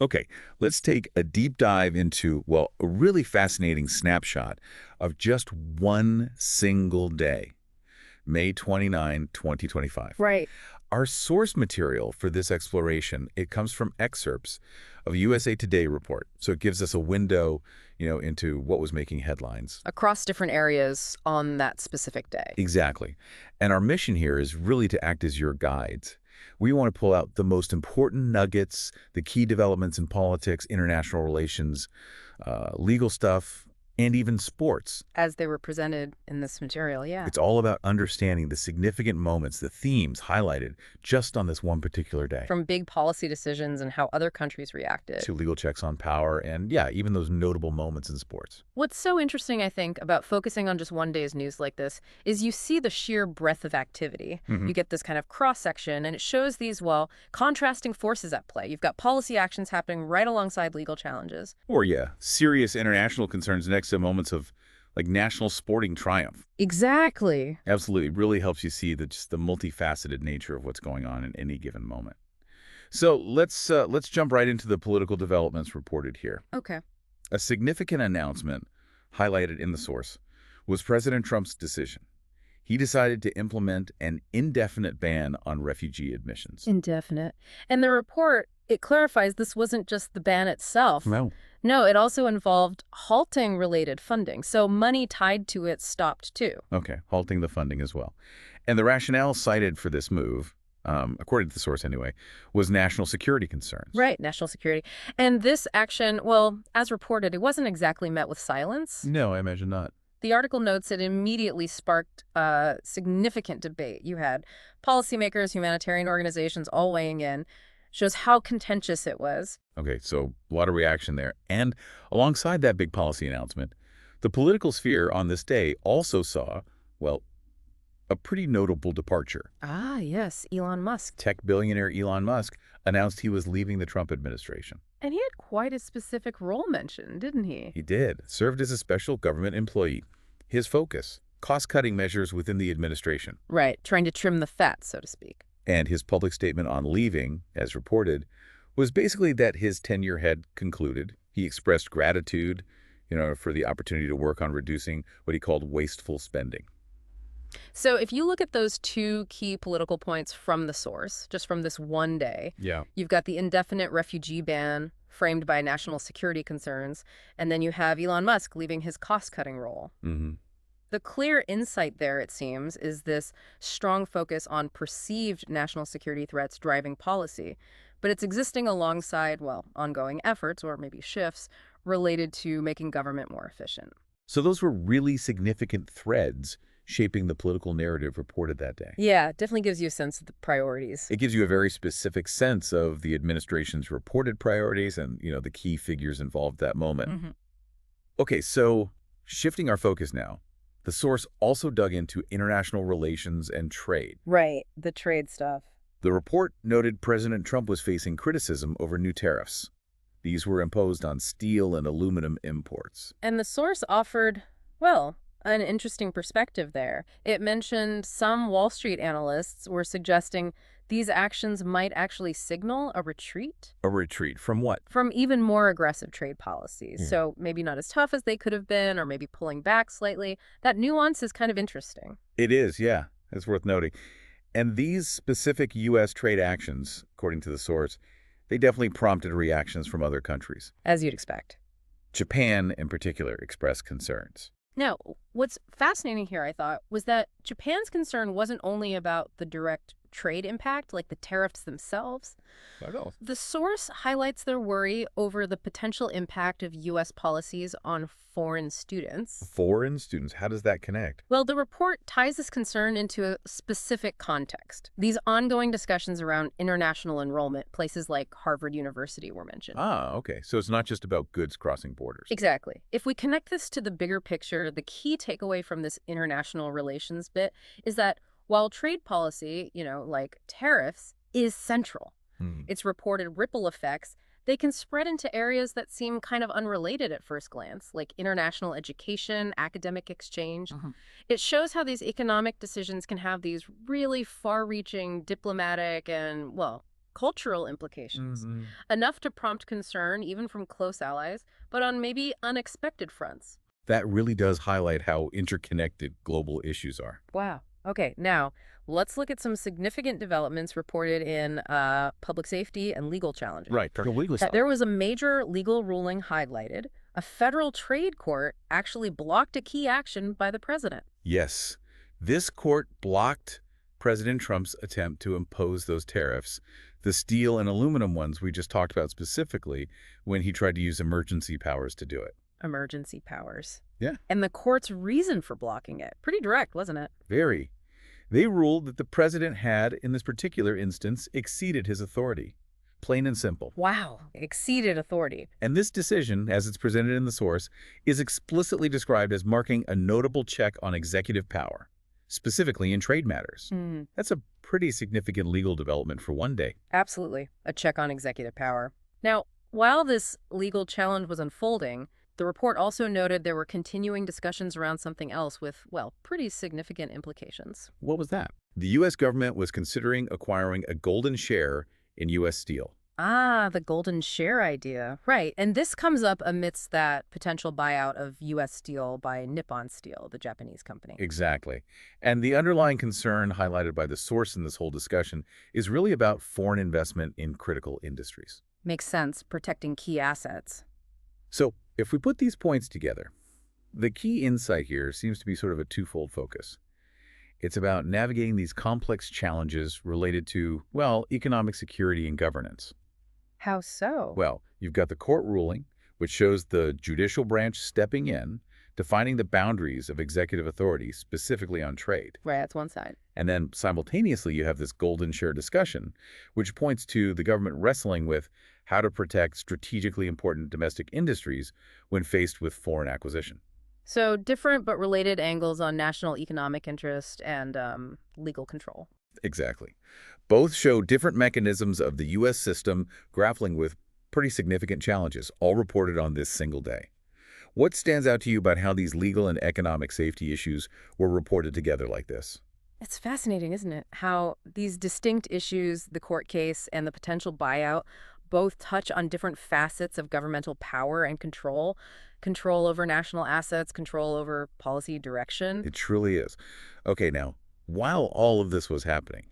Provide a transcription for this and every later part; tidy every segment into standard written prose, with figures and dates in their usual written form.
Okay, let's take a deep dive into, well, a really fascinating snapshot of just one single day, May 29, 2025. Right. Our source material for this exploration, it comes from excerpts of a USA Today report. So it gives us a window, into what was making headlines. Across different areas on that specific day. Exactly. And our mission here is really to act as your guides. We want to pull out the most important nuggets, the key developments in politics, international relations, legal stuff, and even sports. As they were presented in this material, yeah. It's all about understanding the significant moments, the themes highlighted just on this one particular day. From big policy decisions and how other countries reacted. To legal checks on power and, yeah, even those notable moments in sports. What's so interesting, I think, about focusing on just one day's news like this is you see the sheer breadth of activity. Hmm. You get this kind of cross-section, and it shows these, well, contrasting forces at play. You've got policy actions happening right alongside legal challenges. Or, yeah, serious international concerns next to moments of, like, national sporting triumph. Exactly. Absolutely. It really helps you see just the multifaceted nature of what's going on in any given moment. So let's jump right into the political developments reported here. Okay. A significant announcement highlighted in the source was President Trump's decision. He decided to implement an indefinite ban on refugee admissions. Indefinite. And the report, it clarifies this wasn't just the ban itself. No. No, it also involved halting related funding. So money tied to it stopped too. Okay, halting the funding as well. And the rationale cited for this move, according to the source anyway, was national security concerns. Right, national security. And this action, well, as reported, it wasn't exactly met with silence. No, I imagine not. The article notes it immediately sparked significant debate. You had policymakers, humanitarian organizations all weighing in. Shows how contentious it was. Okay, so a lot of reaction there. And alongside that big policy announcement, the political sphere on this day also saw, well, a pretty notable departure. Ah, yes, Elon Musk. Tech billionaire Elon Musk announced he was leaving the Trump administration. And he had quite a specific role mentioned, didn't he? He did. Served as a special government employee. His focus, cost-cutting measures within the administration. Right, trying to trim the fat, so to speak. And his public statement on leaving, as reported, was basically that his tenure had concluded. He expressed gratitude, for the opportunity to work on reducing what he called wasteful spending. So if you look at those two key political points from the source, just from this one day, Yeah. you've got the indefinite refugee ban framed by national security concerns, and then you have Elon Musk leaving his cost-cutting role. Mm-hmm. The clear insight there, it seems, is this strong focus on perceived national security threats driving policy, but it's existing alongside, well, ongoing efforts, or maybe shifts, related to making government more efficient. So those were really significant threads shaping the political narrative reported that day. Yeah, definitely gives you a sense of the priorities. It gives you a very specific sense of the administration's reported priorities and, the key figures involved at that moment. Hmm. Okay, so shifting our focus now, the source also dug into international relations and trade. Right, the trade stuff. The report noted President Trump was facing criticism over new tariffs. These were imposed on steel and aluminum imports. And the source offered, well, an interesting perspective there. It mentioned some Wall Street analysts were suggesting these actions might actually signal a retreat A retreat from what? from even more aggressive trade policies. Yeah. So maybe not as tough as they could have been, or maybe pulling back slightly. That nuance is kind of interesting. It is, yeah. It's worth noting. And these specific U.S. trade actions, according to the source, they definitely prompted reactions from other countries. As you'd expect. Japan, in particular, expressed concerns. Now, what's fascinating here, I thought, was that Japan's concern wasn't only about the direct trade impact, like the tariffs themselves. I know. The source highlights their worry over the potential impact of U.S. policies on foreign students. Foreign students, how does that connect? Well, the report ties this concern into a specific context. These ongoing discussions around international enrollment, places like Harvard University were mentioned. Ah, okay. So it's not just about goods crossing borders. Exactly. If we connect this to the bigger picture, the key takeaway from this international relations bit is that while trade policy, like tariffs, is central, its reported ripple effects, they can spread into areas that seem kind of unrelated at first glance, like international education, academic exchange. It shows how these economic decisions can have these really far-reaching diplomatic and, well, cultural implications, enough to prompt concern even from close allies, but on maybe unexpected fronts. That really does highlight how interconnected global issues are. Wow. Okay, now let's look at some significant developments reported in public safety and legal challenges. Right. The legal That there was a major legal ruling highlighted. A federal trade court actually blocked a key action by the president. Yes. This court blocked President Trump's attempt to impose those tariffs, the steel and aluminum ones we just talked about specifically, when he tried to use emergency powers to do it. Emergency powers. Yeah. And the court's reason for blocking it. Pretty direct, wasn't it? Very. They ruled that the president had, in this particular instance, exceeded his authority. Plain and simple. Wow. Exceeded authority. And this decision, as it's presented in the source, is explicitly described as marking a notable check on executive power, specifically in trade matters. That's a pretty significant legal development for one day. Absolutely. A check on executive power. Now, while this legal challenge was unfolding, the report also noted there were continuing discussions around something else with, well, pretty significant implications. What was that? The U.S. government was considering acquiring a golden share in U.S. Steel. Ah, the golden share idea. Right. And this comes up amidst that potential buyout of U.S. Steel by Nippon Steel, the Japanese company. Exactly. And the underlying concern highlighted by the source in this whole discussion is really about foreign investment in critical industries. Makes sense, protecting key assets. So, if we put these points together, the key insight here seems to be sort of a twofold focus. It's about navigating these complex challenges related to, well, economic security and governance. How so? Well, you've got the court ruling, which shows the judicial branch stepping in, defining the boundaries of executive authority, specifically on trade. Right, that's one side. And then simultaneously, you have this golden share discussion, which points to the government wrestling with how to protect strategically important domestic industries when faced with foreign acquisition. So different but related angles on national economic interest and legal control. Exactly. Both show different mechanisms of the U.S. system grappling with pretty significant challenges, all reported on this single day. What stands out to you about how these legal and economic safety issues were reported together like this? It's fascinating, isn't it? How these distinct issues, the court case and the potential buyout, both touch on different facets of governmental power and control. Control over national assets, control over policy direction. It truly is. Okay, now, while all of this was happening,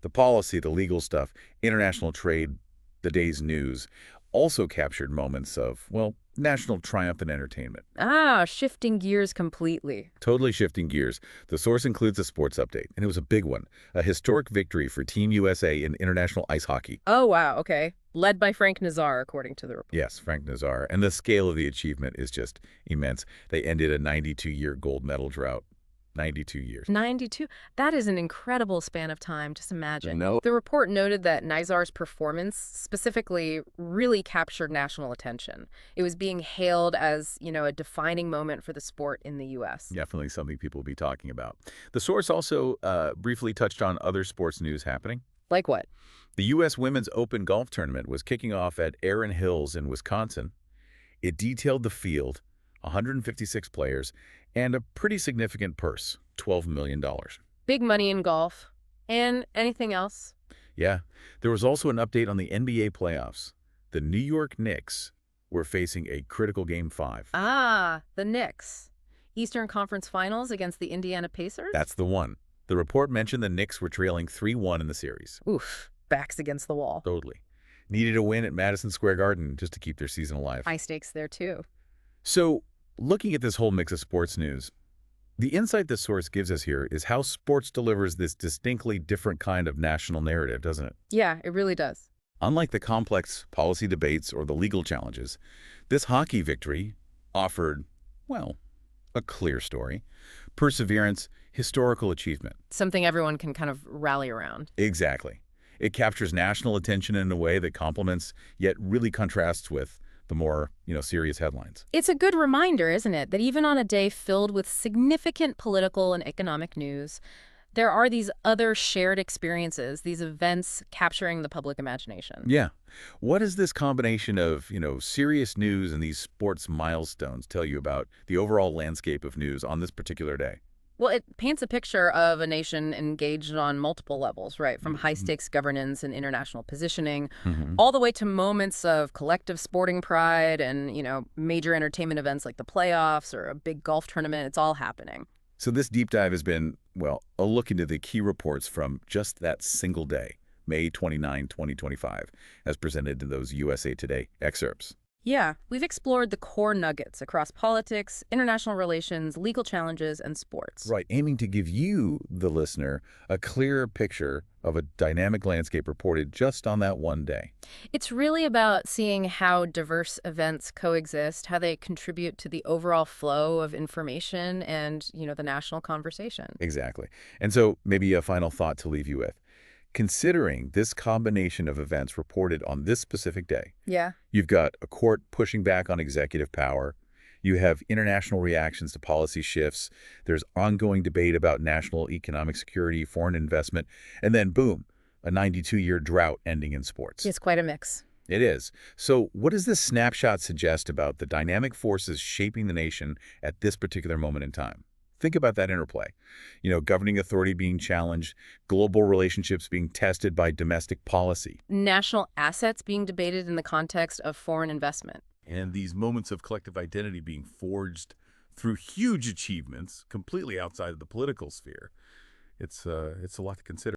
the policy, the legal stuff, international trade, the day's news, also captured moments of, well, national triumph and entertainment. Ah, shifting gears completely. Totally shifting gears. The source includes a sports update, and it was a big one. A historic victory for Team USA in international ice hockey. Oh, wow, okay. Led by Frank Nazar, according to the report. Yes, Frank Nazar. And the scale of the achievement is just immense. They ended a 92-year gold medal drought. 92 years. 92? That is an incredible span of time, just imagine. No. The report noted that Nazar's performance specifically really captured national attention. It was being hailed as, a defining moment for the sport in the U.S. Definitely something people will be talking about. The source also briefly touched on other sports news happening. Like what? The U.S. Women's Open golf tournament was kicking off at Erin Hills in Wisconsin. It detailed the field, 156 players, and a pretty significant purse, $12 million. Big money in golf. And anything else? Yeah. There was also an update on the NBA playoffs. The New York Knicks were facing a critical Game 5. Ah, the Knicks. Eastern Conference Finals against the Indiana Pacers? That's the one. The report mentioned the Knicks were trailing 3-1 in the series. Oof, backs against the wall. Totally. Needed a win at Madison Square Garden just to keep their season alive. High stakes there, too. So, looking at this whole mix of sports news, the insight this source gives us here is how sports delivers this distinctly different kind of national narrative, doesn't it? Yeah, it really does. Unlike the complex policy debates or the legal challenges, this hockey victory offered, well, a clear story, perseverance, historical achievement. Something everyone can kind of rally around. Exactly. It captures national attention in a way that complements, yet really contrasts with the more, serious headlines. It's a good reminder, isn't it, that even on a day filled with significant political and economic news, there are these other shared experiences, these events capturing the public imagination. Yeah. What does this combination of, serious news and these sports milestones tell you about the overall landscape of news on this particular day? Well, it paints a picture of a nation engaged on multiple levels, right? From high-stakes governance and international positioning, Hmm. all the way to moments of collective sporting pride and, major entertainment events like the playoffs or a big golf tournament. It's all happening. So this deep dive has been, well, a look into the key reports from just that single day, May 29, 2025, as presented in those USA Today excerpts. Yeah, we've explored the core nuggets across politics, international relations, legal challenges, and sports. Right, aiming to give you, the listener, a clearer picture of a dynamic landscape reported just on that one day. It's really about seeing how diverse events coexist, how they contribute to the overall flow of information and, the national conversation. Exactly. And so maybe a final thought to leave you with. Considering this combination of events reported on this specific day, Yeah. you've got a court pushing back on executive power, you have international reactions to policy shifts, there's ongoing debate about national economic security, foreign investment, and then boom, a 92-year drought ending in sports. It's quite a mix. It is. So what does this snapshot suggest about the dynamic forces shaping the nation at this particular moment in time? Think about that interplay. Governing authority being challenged, global relationships being tested by domestic policy. National assets being debated in the context of foreign investment. And these moments of collective identity being forged through huge achievements completely outside of the political sphere. It's a lot to consider.